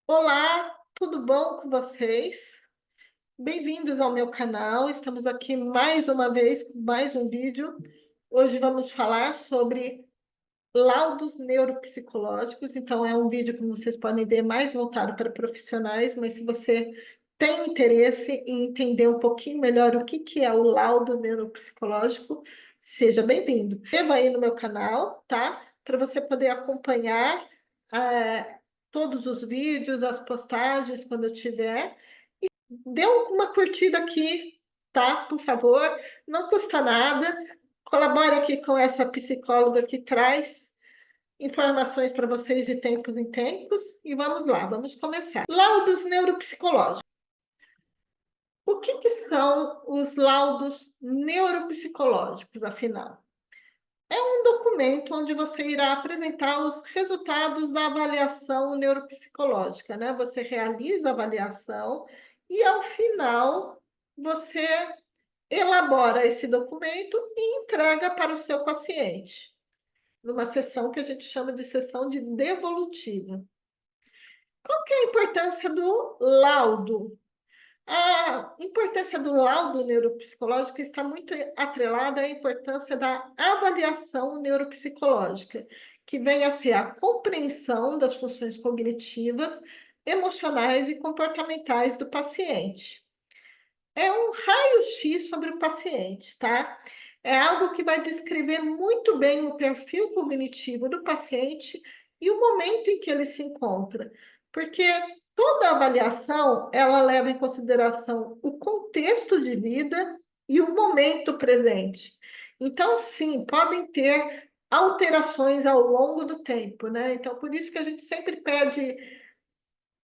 Olá, tudo bom com vocês? Bem-vindos ao meu canal. Estamos aqui mais uma vez com mais um vídeo. Hoje vamos falar sobre laudos neuropsicológicos. Então, é um vídeo, como vocês podem ver, mais voltado para profissionais, mas se você tem interesse em entender um pouquinho melhor o que é o laudo neuropsicológico, seja bem-vindo. Inscreva aí no meu canal, tá? Para você poder acompanhar todos os vídeos, as postagens quando eu tiver. Dê uma curtida aqui, tá? Por favor, não custa nada. Colabore aqui com essa psicóloga que traz informações para vocês de tempos em tempos. E vamos lá, vamos começar. Laudos neuropsicológicos. O que são os laudos neuropsicológicos, afinal? É um documento onde você irá apresentar os resultados da avaliação neuropsicológica, né? Você realiza a avaliação e, ao final, você elabora esse documento e entrega para o seu paciente, numa sessão que a gente chama de sessão de devolutiva. Qual que é a importância do laudo? A importância do laudo neuropsicológico está muito atrelada à importância da avaliação neuropsicológica, que vem a ser a compreensão das funções cognitivas, emocionais e comportamentais do paciente. É um raio-x sobre o paciente, tá? É algo que vai descrever muito bem o perfil cognitivo do paciente e o momento em que ele se encontra, porque toda avaliação, ela leva em consideração o contexto de vida e o momento presente. Então, sim, podem ter alterações ao longo do tempo, né? Então, por isso que a gente sempre pede,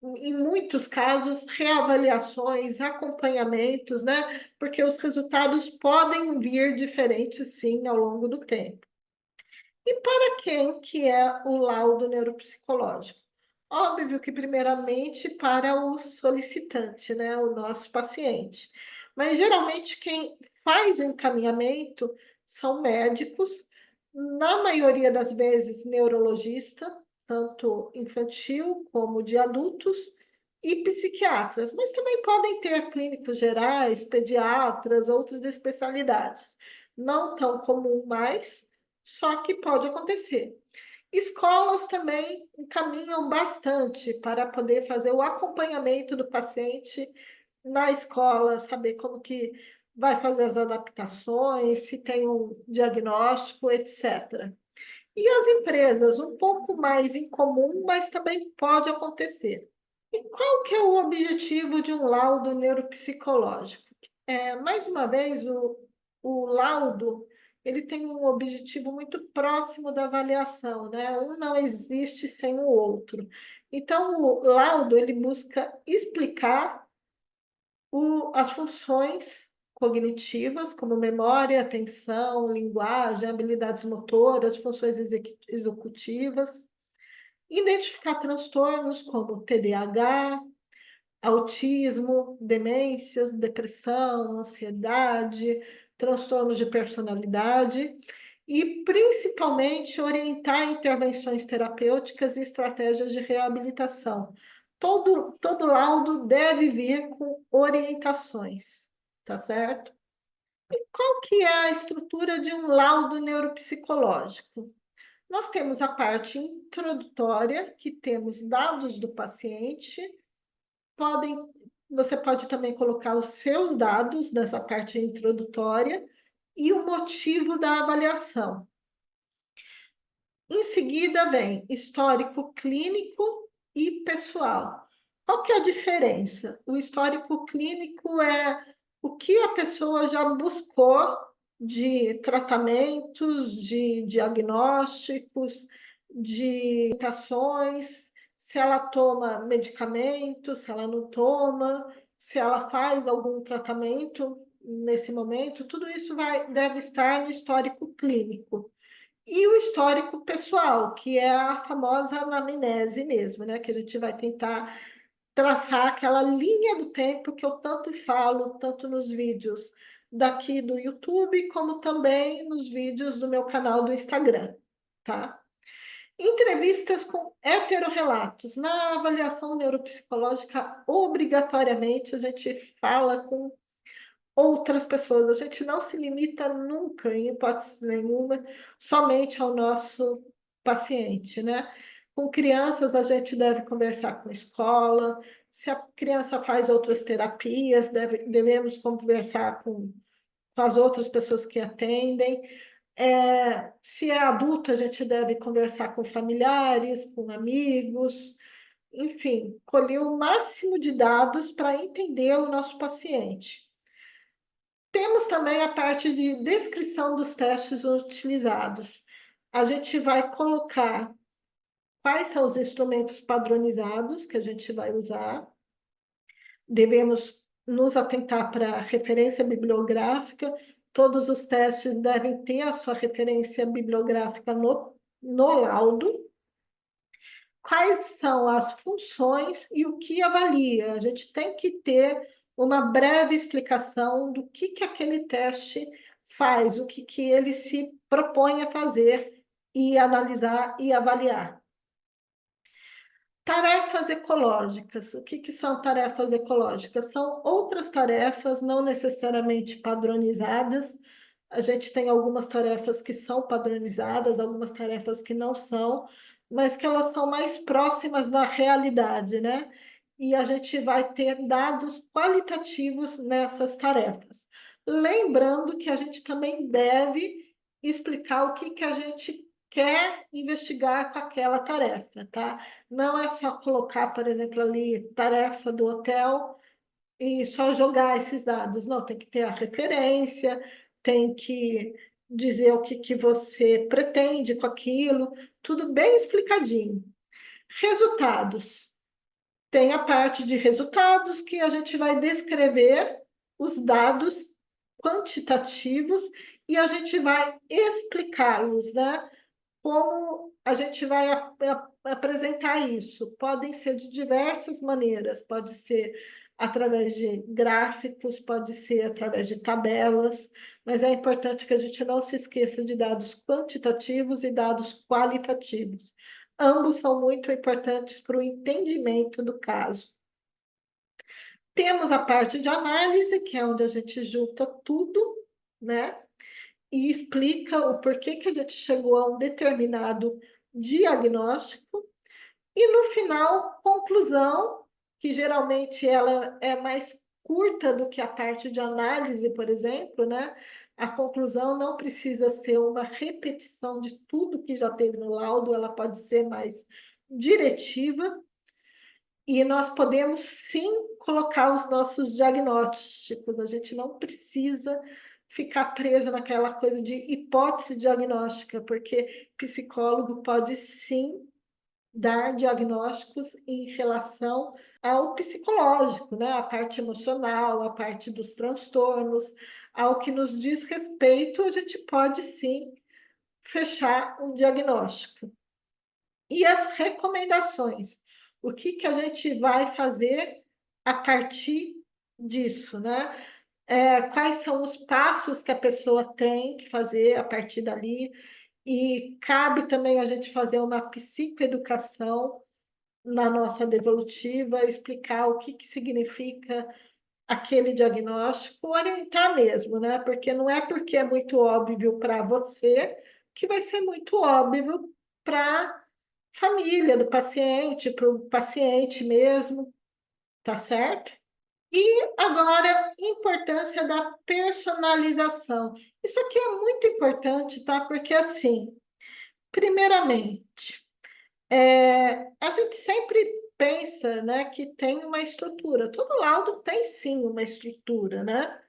em muitos casos, reavaliações, acompanhamentos, né? Porque os resultados podem vir diferentes, sim, ao longo do tempo. E para quem que é o laudo neuropsicológico? Óbvio que, primeiramente, para o solicitante, né? O nosso paciente. Mas, geralmente, quem faz o encaminhamento são médicos, na maioria das vezes, neurologista, tanto infantil como de adultos, e psiquiatras, mas também podem ter clínicos gerais, pediatras, outras especialidades. Não tão comum mais, só que pode acontecer. Escolas também encaminham bastante para poder fazer o acompanhamento do paciente na escola, saber como que vai fazer as adaptações, se tem um diagnóstico, etc. E as empresas, um pouco mais incomum, mas também pode acontecer. E qual que é o objetivo de um laudo neuropsicológico? Mais uma vez, o laudo, ele tem um objetivo muito próximo da avaliação, né? Um não existe sem o outro. Então, o laudo, ele busca explicar as funções cognitivas, como memória, atenção, linguagem, habilidades motoras, funções executivas, identificar transtornos como TDAH, autismo, demências, depressão, ansiedade, transtornos de personalidade e, principalmente, orientar intervenções terapêuticas e estratégias de reabilitação. Todo laudo deve vir com orientações, tá certo? E qual que é a estrutura de um laudo neuropsicológico? Nós temos a parte introdutória, que temos dados do paciente, podem, você pode também colocar os seus dados nessa parte introdutória e o motivo da avaliação. Em seguida vem histórico clínico e pessoal. Qual que é a diferença? O histórico clínico é o que a pessoa já buscou de tratamentos, de diagnósticos, de medicações, se ela toma medicamento, se ela não toma, se ela faz algum tratamento nesse momento, tudo isso deve estar no histórico clínico. E o histórico pessoal, que é a famosa anamnese mesmo, né? Que a gente vai tentar traçar aquela linha do tempo que eu tanto falo, tanto nos vídeos daqui do YouTube, como também nos vídeos do meu canal do Instagram, tá? Entrevistas com heterorrelatos. Na avaliação neuropsicológica, obrigatoriamente a gente fala com outras pessoas. A gente não se limita nunca, em hipótese nenhuma, somente ao nosso paciente, né? Com crianças, a gente deve conversar com a escola. Se a criança faz outras terapias, devemos conversar com as outras pessoas que atendem. Se é adulto, a gente deve conversar com familiares, com amigos, enfim, colher o máximo de dados para entender o nosso paciente. Temos também a parte de descrição dos testes utilizados. A gente vai colocar quais são os instrumentos padronizados que a gente vai usar. Devemos nos atentar para a referência bibliográfica. Todos os testes devem ter a sua referência bibliográfica no laudo. Quais são as funções e o que avalia? A gente tem que ter uma breve explicação do que aquele teste faz, o que ele se propõe a fazer e analisar e avaliar. Tarefas ecológicas. O que são tarefas ecológicas? São outras tarefas, não necessariamente padronizadas. A gente tem algumas tarefas que são padronizadas, algumas tarefas que não são, mas que elas são mais próximas da realidade, né? E a gente vai ter dados qualitativos nessas tarefas. Lembrando que a gente também deve explicar o que a gente quer investigar com aquela tarefa, tá? Não é só colocar, por exemplo, ali, tarefa do hotel e só jogar esses dados. Não, tem que ter a referência, tem que dizer o que você pretende com aquilo, tudo bem explicadinho. Resultados. Tem a parte de resultados que a gente vai descrever os dados quantitativos e a gente vai explicá-los, né? Como a gente vai apresentar isso? Podem ser de diversas maneiras, pode ser através de gráficos, pode ser através de tabelas, mas é importante que a gente não se esqueça de dados quantitativos e dados qualitativos. Ambos são muito importantes para o entendimento do caso. Temos a parte de análise, que é onde a gente junta tudo, né? E explica o porquê que a gente chegou a um determinado diagnóstico. E no final, conclusão, que geralmente ela é mais curta do que a parte de análise, por exemplo, né? A conclusão não precisa ser uma repetição de tudo que já teve no laudo, ela pode ser mais diretiva. E nós podemos sim colocar os nossos diagnósticos, a gente não precisa ficar preso naquela coisa de hipótese diagnóstica, porque psicólogo pode sim dar diagnósticos em relação ao psicológico, né? A parte emocional, a parte dos transtornos, ao que nos diz respeito, a gente pode sim fechar um diagnóstico. E as recomendações? O que a gente vai fazer a partir disso, né? Quais são os passos que a pessoa tem que fazer a partir dali? E cabe também a gente fazer uma psicoeducação na nossa devolutiva, explicar o que significa aquele diagnóstico, orientar mesmo, né? Porque não é porque é muito óbvio para você que vai ser muito óbvio para família do paciente, para o paciente mesmo, tá certo? E agora, importância da personalização. Isso aqui é muito importante, tá? Porque assim, primeiramente, a gente sempre pensa, né, que tem uma estrutura. Todo laudo tem sim uma estrutura, né?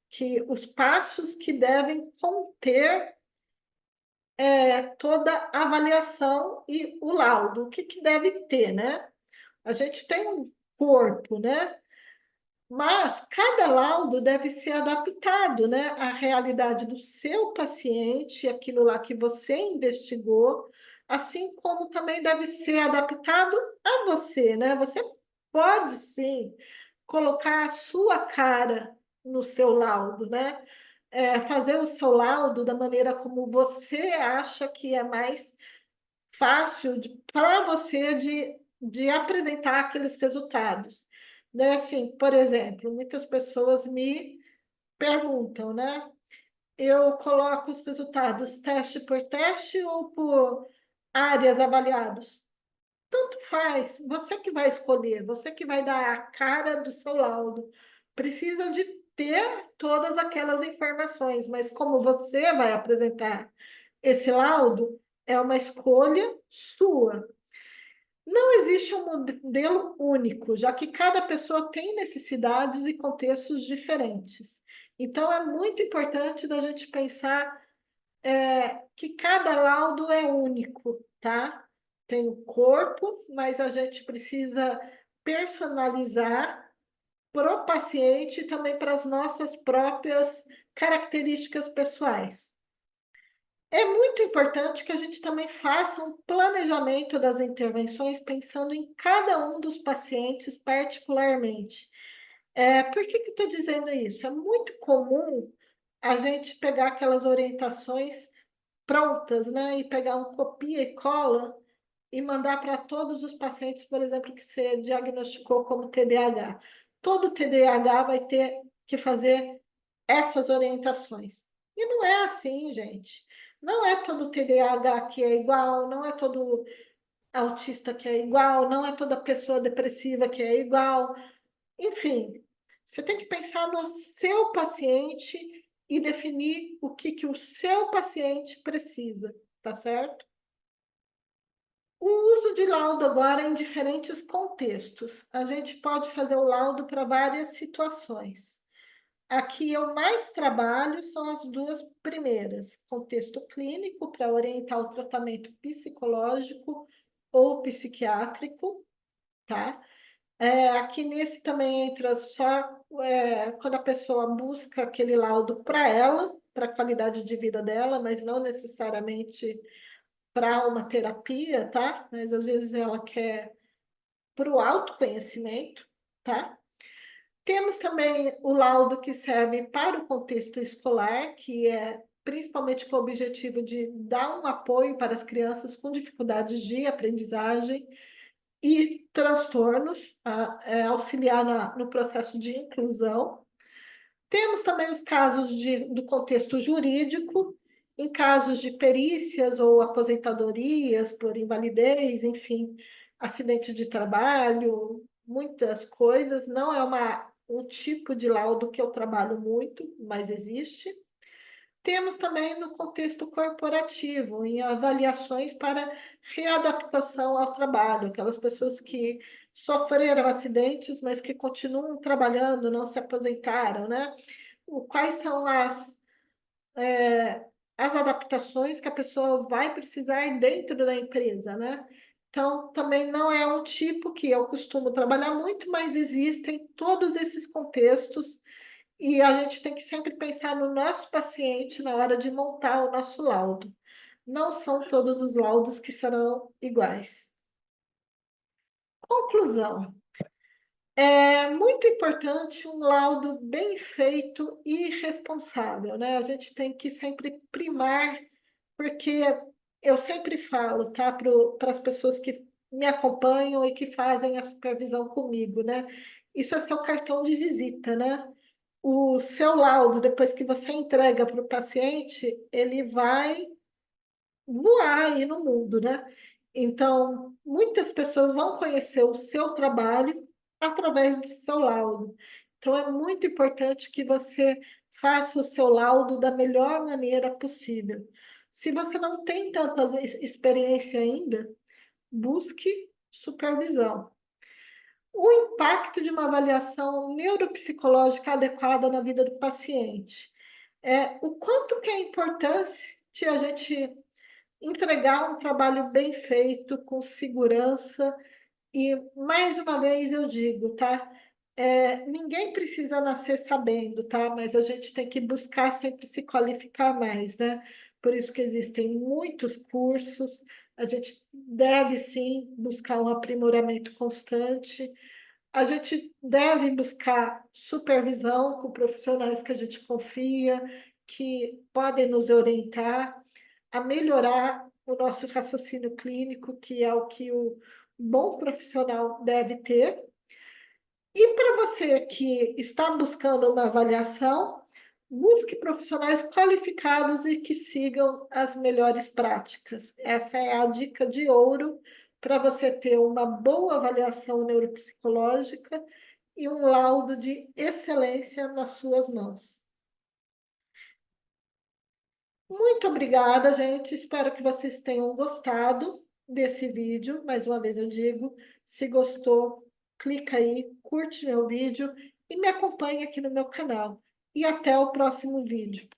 Que os passos que devem conter toda a avaliação e o laudo, o que deve ter, né? A gente tem um corpo, né? Mas cada laudo deve ser adaptado, né, à realidade do seu paciente, aquilo lá que você investigou, assim como também deve ser adaptado a você, né? Você pode sim colocar a sua cara no seu laudo, né? Fazer o seu laudo da maneira como você acha que é mais fácil para você de apresentar aqueles resultados. Né? Assim, por exemplo, muitas pessoas me perguntam, né? Eu coloco os resultados teste por teste ou por áreas avaliadas? Tanto faz, você que vai escolher, você que vai dar a cara do seu laudo. Precisa de ter todas aquelas informações, mas como você vai apresentar esse laudo, é uma escolha sua. Não existe um modelo único, já que cada pessoa tem necessidades e contextos diferentes. Então, é muito importante da gente pensar que cada laudo é único, tá? Tem o corpo, mas a gente precisa personalizar para o paciente e também para as nossas próprias características pessoais. É muito importante que a gente também faça um planejamento das intervenções pensando em cada um dos pacientes particularmente. Por que que eu estou dizendo isso? É muito comum a gente pegar aquelas orientações prontas, né? E pegar um copia e cola e mandar para todos os pacientes, por exemplo, que você diagnosticou como TDAH. Todo TDAH vai ter que fazer essas orientações. E não é assim, gente. Não é todo TDAH que é igual, não é todo autista que é igual, não é toda pessoa depressiva que é igual. Enfim, você tem que pensar no seu paciente e definir o que o seu paciente precisa, tá certo? O uso de laudo agora em diferentes contextos. A gente pode fazer o laudo para várias situações. Aqui eu mais trabalho são as duas primeiras: contexto clínico, para orientar o tratamento psicológico ou psiquiátrico, tá? Aqui nesse também entra só quando a pessoa busca aquele laudo para ela, para a qualidade de vida dela, mas não necessariamente para uma terapia, tá? Mas às vezes ela quer para o autoconhecimento, tá? Temos também o laudo que serve para o contexto escolar, que é principalmente com o objetivo de dar um apoio para as crianças com dificuldades de aprendizagem e transtornos, auxiliar no processo de inclusão. Temos também os casos do contexto jurídico, em casos de perícias ou aposentadorias por invalidez, enfim, acidente de trabalho, muitas coisas. Não é um tipo de laudo que eu trabalho muito, mas existe. Temos também no contexto corporativo, em avaliações para readaptação ao trabalho, aquelas pessoas que sofreram acidentes, mas que continuam trabalhando, não se aposentaram, né? Quais são as adaptações que a pessoa vai precisar dentro da empresa, né? Então, também não é um tipo que eu costumo trabalhar muito, mas existem todos esses contextos e a gente tem que sempre pensar no nosso paciente na hora de montar o nosso laudo. Não são todos os laudos que serão iguais. Conclusão. É muito importante um laudo bem feito e responsável, né? A gente tem que sempre primar, porque eu sempre falo, tá, para as pessoas que me acompanham e que fazem a supervisão comigo, né? Isso é seu cartão de visita, né? O seu laudo, depois que você entrega para o paciente, ele vai voar aí no mundo, né? Então, muitas pessoas vão conhecer o seu trabalho através do seu laudo. Então, é muito importante que você faça o seu laudo da melhor maneira possível. Se você não tem tanta experiência ainda, busque supervisão. O impacto de uma avaliação neuropsicológica adequada na vida do paciente. O quanto que é importante a gente entregar um trabalho bem feito, com segurança, e mais uma vez eu digo, tá? Ninguém precisa nascer sabendo, tá? Mas a gente tem que buscar sempre se qualificar mais, né? Por isso que existem muitos cursos, a gente deve sim buscar um aprimoramento constante, a gente deve buscar supervisão com profissionais que a gente confia, que podem nos orientar a melhorar o nosso raciocínio clínico, que é o que o bom profissional deve ter. E para você que está buscando uma avaliação, busque profissionais qualificados e que sigam as melhores práticas. Essa é a dica de ouro para você ter uma boa avaliação neuropsicológica e um laudo de excelência nas suas mãos. Muito obrigada, gente. Espero que vocês tenham gostado desse vídeo. Mais uma vez eu digo, se gostou, clica aí, curte meu vídeo e me acompanhe aqui no meu canal. E até o próximo vídeo.